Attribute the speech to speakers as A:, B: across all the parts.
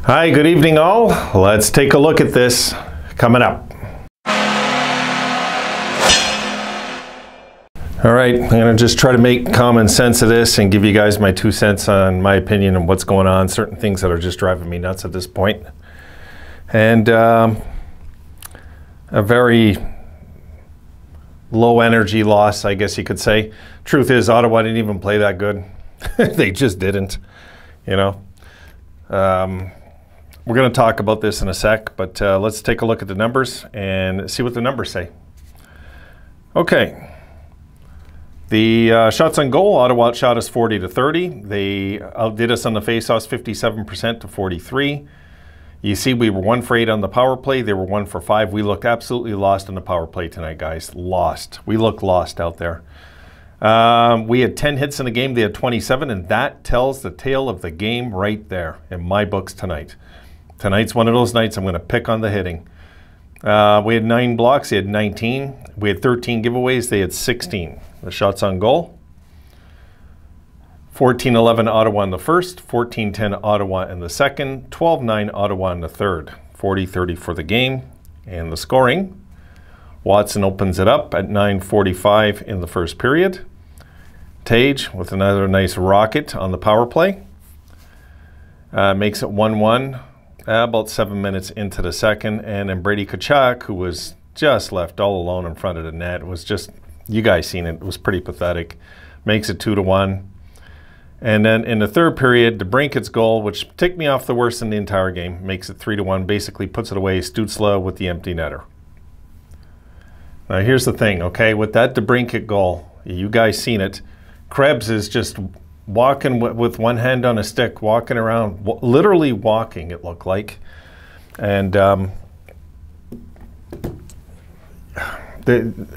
A: Hi, good evening all. Let's take a look at this coming up. All right, I'm going to just try to make common sense of this and give you guys my 2 cents on my opinion on what's going on, certain things that are just driving me nuts at this point. And a very low energy loss, I guess you could say. Truth is, Ottawa didn't even play that good. They just didn't, you know. We're going to talk about this in a sec, but let's take a look at the numbers and see what the numbers say. Okay. The shots on goal, Ottawa outshot us 40-30. They outdid us on the faceoffs 57% to 43. You see we were 1 for 8 on the power play. They were 1 for 5. We looked absolutely lost on the power play tonight, guys. Lost. We looked lost out there. We had 10 hits in the game. They had 27, and that tells the tale of the game right there in my books tonight. Tonight's one of those nights I'm going to pick on the hitting. We had 9 blocks. They had 19. We had 13 giveaways. They had 16. The shots on goal, 14-11 Ottawa in the first, 14-10 Ottawa in the second, 12-9 Ottawa in the third, 40-30 for the game. And the scoring, Watson opens it up at 9:45 in the first period. Tage with another nice rocket on the power play. Makes it 1-1 about 7 minutes into the second. And then Brady Tkachuk, who was just left all alone in front of the net, was just... You guys seen it. It was pretty pathetic. Makes it 2-1. And then in the third period, DeBrincat's goal, which ticked me off the worst in the entire game, makes it 3-1, basically puts it away. Stützle with the empty netter. Now here's the thing, okay? With that DeBrincat goal, you guys seen it. Krebs is just walking with one hand on a stick, walking around, literally walking, it looked like. And...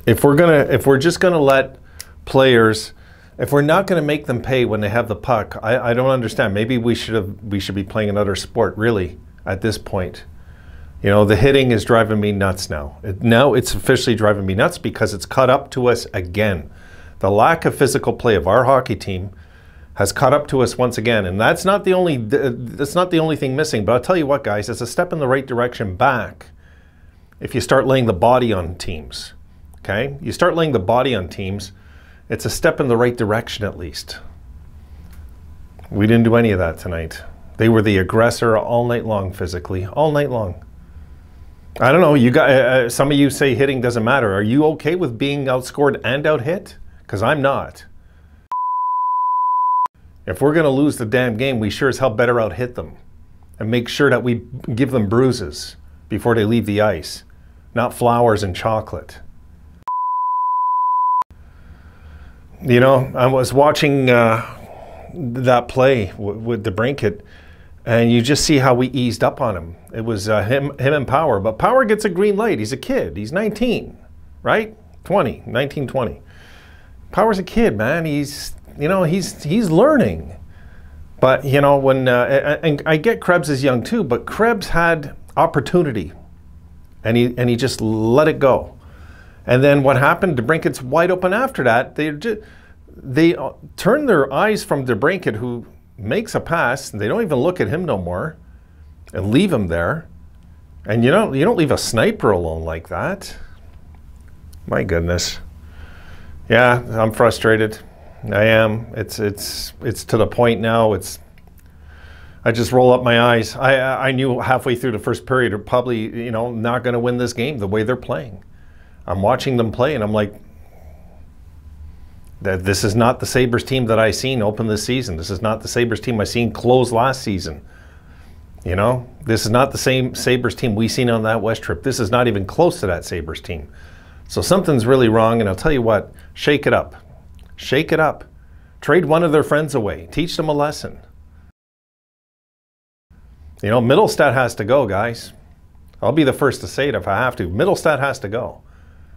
A: if we're just gonna let players, if we're not gonna make them pay when they have the puck, I don't understand. Maybe we should be playing another sport, really, at this point. You know, the hitting is driving me nuts now. Now it's officially driving me nuts because it's caught up to us again. The lack of physical play of our hockey team has caught up to us once again, and that's not the only thing missing. But I'll tell you what, guys, it's a step in the right direction back. If you start laying the body on teams, okay? You start laying the body on teams, it's a step in the right direction at least. We didn't do any of that tonight. They were the aggressor all night long physically, all night long. I don't know, you got, some of you say hitting doesn't matter. Are you okay with being outscored and out-hit? Because I'm not. If we're going to lose the damn game, we sure as hell better out-hit them and make sure that we give them bruises before they leave the ice, not flowers and chocolate. You know, I was watching that play with DeBrincat, and you just see how we eased up on him. It was him and Power, but Power gets a green light. He's a kid. He's 19, right? 19, 20. Power's a kid, man. He's, you know, he's learning. But, you know, when, and I get Krebs is young too, but Krebs had opportunity, and he just let it go. And then what happened? DeBrincat's wide open after that. They turn their eyes from DeBrincat, who makes a pass, and they don't even look at him no more, and leave him there. And you don't leave a sniper alone like that. My goodness. Yeah, I'm frustrated. I am. It's to the point now. I just roll up my eyes. I knew halfway through the first period they're probably, you know, not going to win this game the way they're playing. I'm watching them play and I'm like, this is not the Sabres team that I seen open this season. This is not the Sabres team I seen close last season. You know, this is not the same Sabres team we seen on that West trip. This is not even close to that Sabres team. So something's really wrong, and I'll tell you what, shake it up. Shake it up. Trade one of their friends away. Teach them a lesson. You know, Mittelstadt has to go, guys. I'll be the first to say it if I have to. Mittelstadt has to go.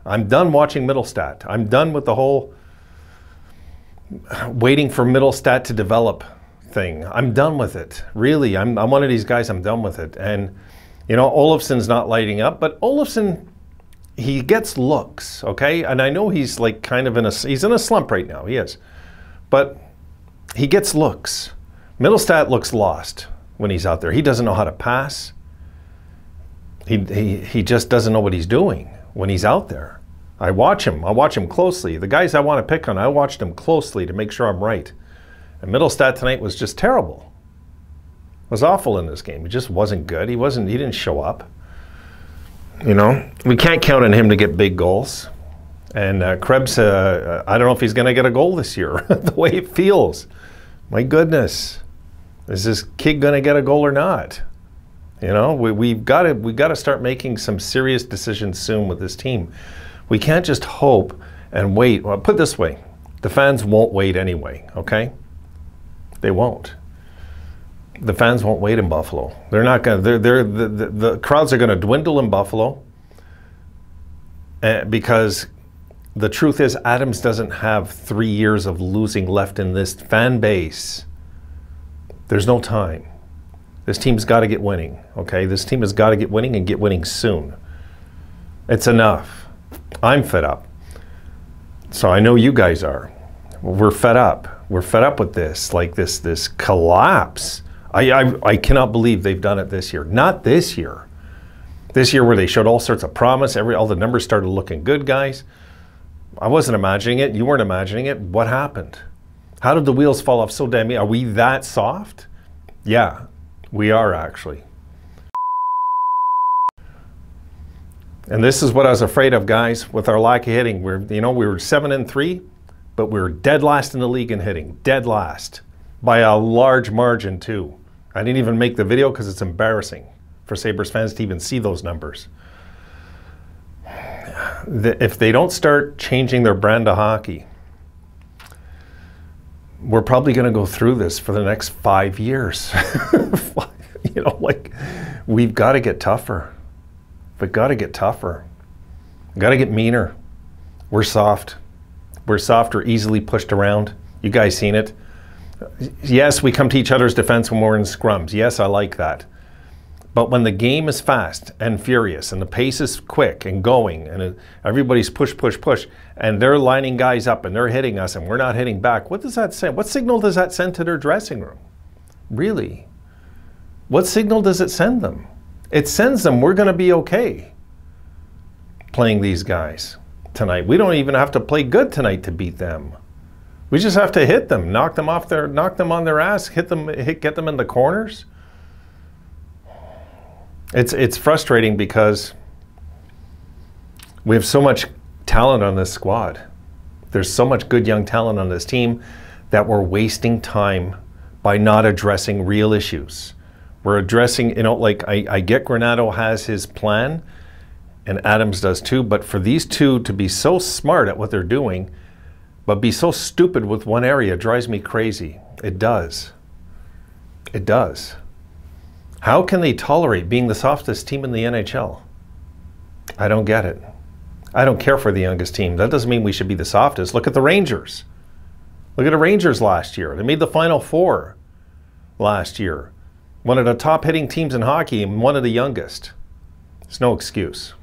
A: I'm done watching Mittelstadt. I'm done with the whole waiting for Mittelstadt to develop thing. I'm done with it. Really, I'm one of these guys, I'm done with it. And, you know, Olofsson's not lighting up, but Olofsson, he gets looks, okay? And I know he's like kind of he's in a slump right now, he is. But he gets looks. Mittelstadt looks lost. when he's out there. He doesn't know how to pass. He just doesn't know what he's doing when he's out there. I watch him closely. The guys I want to pick on, I watched him closely to make sure I'm right. And Middlestat tonight was just terrible. Was awful in this game. He just wasn't good. He didn't show up. You know, we can't count on him to get big goals. And Krebs, I don't know if he's going to get a goal this year, the way it feels. My goodness. Is this kid going to get a goal or not? You know, we've got to start making some serious decisions soon with this team. We can't just hope and wait. Well, put it this way, the fans won't wait anyway, okay? They won't. The fans won't wait in Buffalo. They're not going to, the crowds are going to dwindle in Buffalo because the truth is Adams doesn't have 3 years of losing left in this fan base. There's no time. This team's got to get winning, okay? This team has got to get winning and get winning soon. It's enough. I'm fed up. So I know you guys are. We're fed up. We're fed up with this, like this collapse. I cannot believe they've done it this year. Not this year. This year where they showed all sorts of promise. All the numbers started looking good, guys. I wasn't imagining it. You weren't imagining it. What happened? How did the wheels fall off so damn easy? Are we that soft? Yeah, we are actually. And this is what I was afraid of, guys, with our lack of hitting. We were 7-3, but we were dead last in the league in hitting. Dead last. By a large margin, too. I didn't even make the video because it's embarrassing for Sabres fans to even see those numbers. If they don't start changing their brand of hockey, we're probably going to go through this for the next 5 years. You know, like, we've got to get tougher. We've got to get tougher. We've got to get meaner. We're soft. We're soft. We're easily pushed around. You guys seen it. Yes, we come to each other's defense when we're in scrums. Yes, I like that. But when the game is fast and furious and the pace is quick and going and everybody's push, and they're lining guys up and they're hitting us and we're not hitting back, what does that say? What signal does that send to their dressing room? Really? What signal does it send them? It sends them, we're going to be okay playing these guys tonight. We don't even have to play good tonight to beat them. We just have to hit them, knock them on their ass, get them in the corners. It's frustrating because we have so much talent on this squad. There's so much good young talent on this team that we're wasting time by not addressing real issues. We're addressing, you know, like I get Granato has his plan and Adams does too, but for these two to be so smart at what they're doing, but be so stupid with one area drives me crazy. It does. It does. How can they tolerate being the softest team in the NHL? I don't get it. I don't care for the youngest team. That doesn't mean we should be the softest. Look at the Rangers. Look at the Rangers last year. They made the Final Four last year. One of the top hitting teams in hockey and one of the youngest. It's no excuse.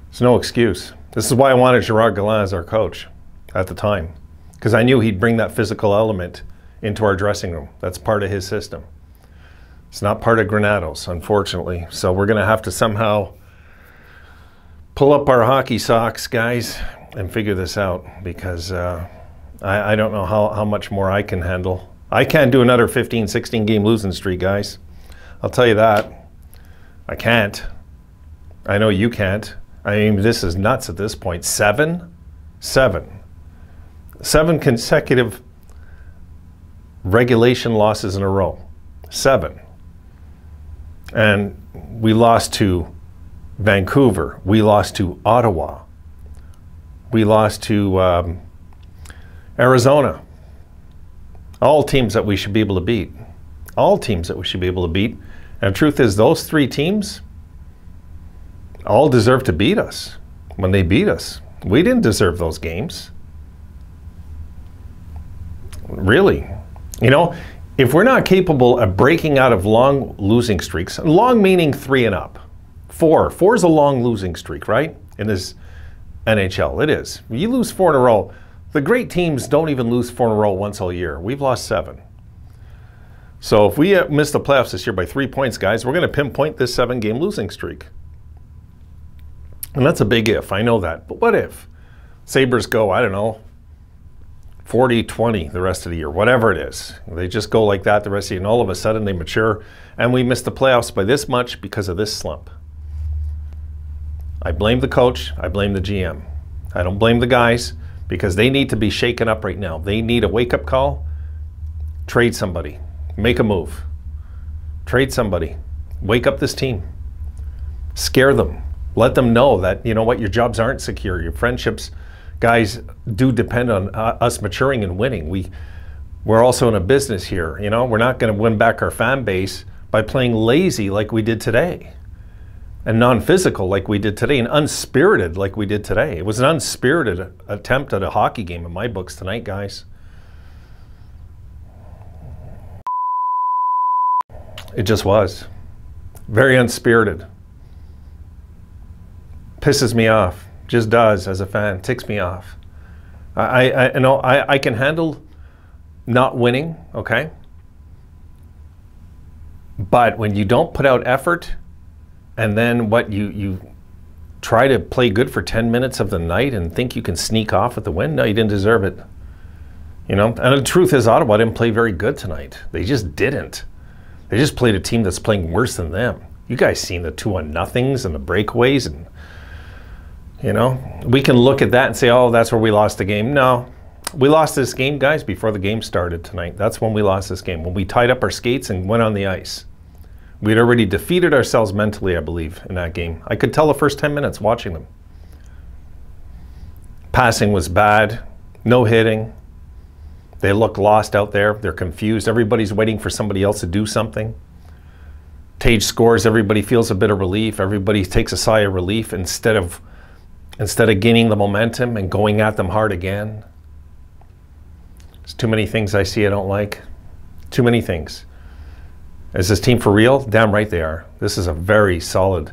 A: It's no excuse. This is why I wanted Gerard Gallant as our coach at the time, because I knew he'd bring that physical element into our dressing room. That's part of his system. It's not part of Granato's, unfortunately. So we're going to have to somehow pull up our hockey socks, guys, and figure this out, because I don't know how much more I can handle. I can't do another 15, 16 game losing streak, guys. I'll tell you that. I can't. I know you can't. I mean, this is nuts at this point. Seven consecutive regulation losses in a row. 7. And we lost to Vancouver. We lost to Ottawa. We lost to Arizona. All teams that we should be able to beat. All teams that we should be able to beat. And the truth is, those 3 teams all deserve to beat us when they beat us. We didn't deserve those games. Really. You know, if we're not capable of breaking out of long losing streaks, long meaning 3 and up. 4 is a long losing streak, right? In this NHL, it is. You lose 4 in a row. The great teams don't even lose 4 in a row once all year. We've lost 7. So if we miss the playoffs this year by 3 points, guys, we're going to pinpoint this 7-game losing streak. And that's a big if, I know that. But what if Sabres go, I don't know, 40-20 the rest of the year, whatever it is. They just go like that the rest of the year, and all of a sudden they mature, and we miss the playoffs by this much because of this slump. I blame the coach, I blame the GM. I don't blame the guys because they need to be shaken up right now. They need a wake-up call. Trade somebody. Make a move. Trade somebody. Wake up this team. Scare them. Let them know that, you know what, your jobs aren't secure. Your friendships, guys, do depend on us maturing and winning. We're also in a business here. You know, we're not going to win back our fan base by playing lazy like we did today, and non-physical like we did today, and unspirited like we did today. It was an unspirited attempt at a hockey game in my books tonight, guys. It just was. Very unspirited. Pisses me off. Just does as a fan. Ticks me off. I know I can handle not winning, okay? But when you don't put out effort, and then what you try to play good for 10 minutes of the night and think you can sneak off with the win, no, you didn't deserve it. You know, and the truth is Ottawa didn't play very good tonight. They just didn't. They just played a team that's playing worse than them. You guys seen the 2-0 and the breakaways, and you know, we can look at that and say, oh, that's where we lost the game. No, we lost this game, guys, before the game started tonight. That's when we lost this game, when we tied up our skates and went on the ice. We'd already defeated ourselves mentally, I believe, in that game. I could tell the first 10 minutes watching them. Passing was bad, no hitting. They look lost out there. They're confused. Everybody's waiting for somebody else to do something. Tage scores. Everybody feels a bit of relief. Everybody takes a sigh of relief instead of gaining the momentum and going at them hard again. There's too many things I see I don't like. Too many things. Is this team for real? Damn right they are. This is a very solid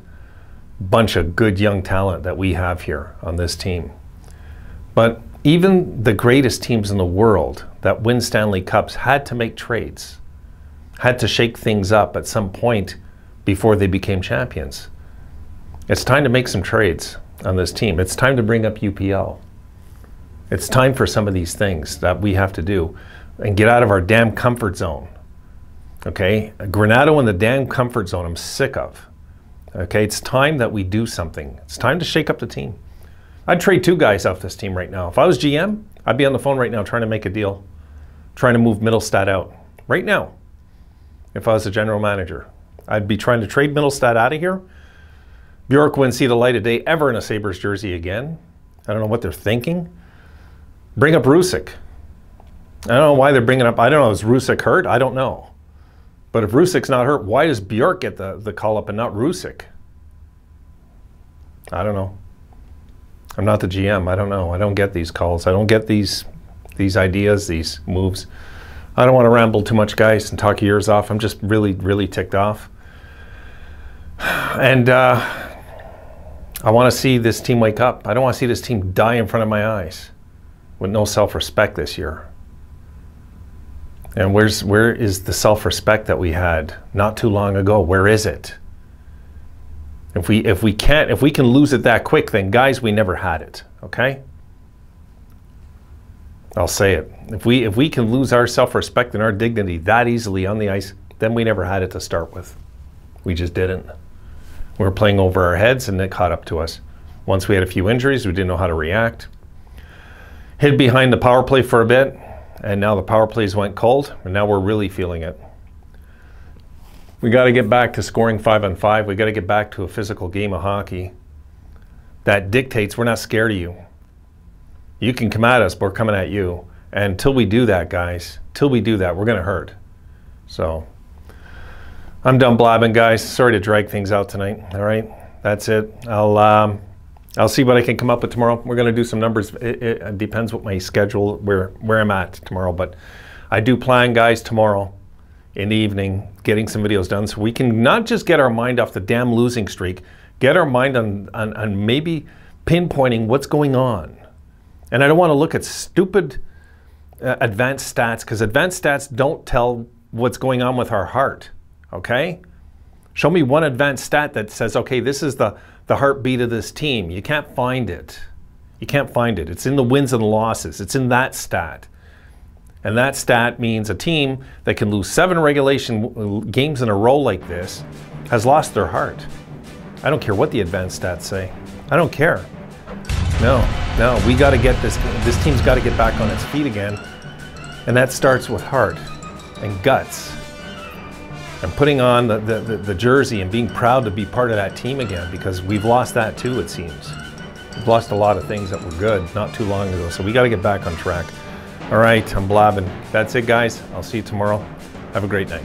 A: bunch of good young talent that we have here on this team. But even the greatest teams in the world that win Stanley Cups had to make trades, had to shake things up at some point before they became champions. It's time to make some trades on this team. It's time to bring up UPL. It's time for some of these things that we have to do and get out of our damn comfort zone. Okay? Granato in the damn comfort zone I'm sick of. Okay? It's time that we do something. It's time to shake up the team. I'd trade 2 guys off this team right now. If I was GM, I'd be on the phone right now trying to make a deal, trying to move Mittelstadt out. Right now, if I was the general manager, I'd be trying to trade Mittelstadt out of here. Bjork wouldn't see the light of day ever in a Sabres jersey again. I don't know what they're thinking. Bring up Rusek. I don't know why they're bringing up, I don't know, is Rusek hurt? I don't know. But if Rusek's not hurt, why does Bjork get the call up and not Rusek? I don't know. I'm not the GM. I don't know. I don't get these calls. I don't get these ideas, these moves. I don't want to ramble too much, guys, and talk your ears off. I'm just really, really ticked off. And I want to see this team wake up. I don't want to see this team die in front of my eyes with no self-respect this year. And where is the self-respect that we had not too long ago? Where is it? If we can lose it that quick, then guys, we never had it. Okay? I'll say it. If we can lose our self-respect and our dignity that easily on the ice, then we never had it to start with. We just didn't. We were playing over our heads, and it caught up to us. Once we had a few injuries, we didn't know how to react. Hid behind the power play for a bit, and now the power plays went cold, and now we're really feeling it. We got to get back to scoring 5-on-5. We got to get back to a physical game of hockey that dictates we're not scared of you. You can come at us, but we're coming at you. And until we do that, guys, till we do that, we're going to hurt. So I'm done blabbing, guys. Sorry to drag things out tonight. All right, that's it. I'll see what I can come up with tomorrow. We're going to do some numbers. It depends what my schedule, where I'm at tomorrow. But I do plan, guys, tomorrow in the evening, getting some videos done so we can not just get our mind off the damn losing streak, get our mind on maybe pinpointing what's going on. And I don't want to look at stupid advanced stats, because advanced stats don't tell what's going on with our heart, okay? Show me one advanced stat that says, okay, this is the heartbeat of this team. You can't find it. You can't find it. It's in the wins and losses. It's in that stat. And that stat means a team that can lose 7 regulation games in a row like this has lost their heart. I don't care what the advanced stats say. I don't care. No, we got to get this team's got to get back on its feet again. And that starts with heart and guts. And putting on the jersey and being proud to be part of that team again, because we've lost that too, it seems. We've lost a lot of things that were good not too long ago, so we got to get back on track. All right, I'm blabbing. That's it, guys. I'll see you tomorrow. Have a great night.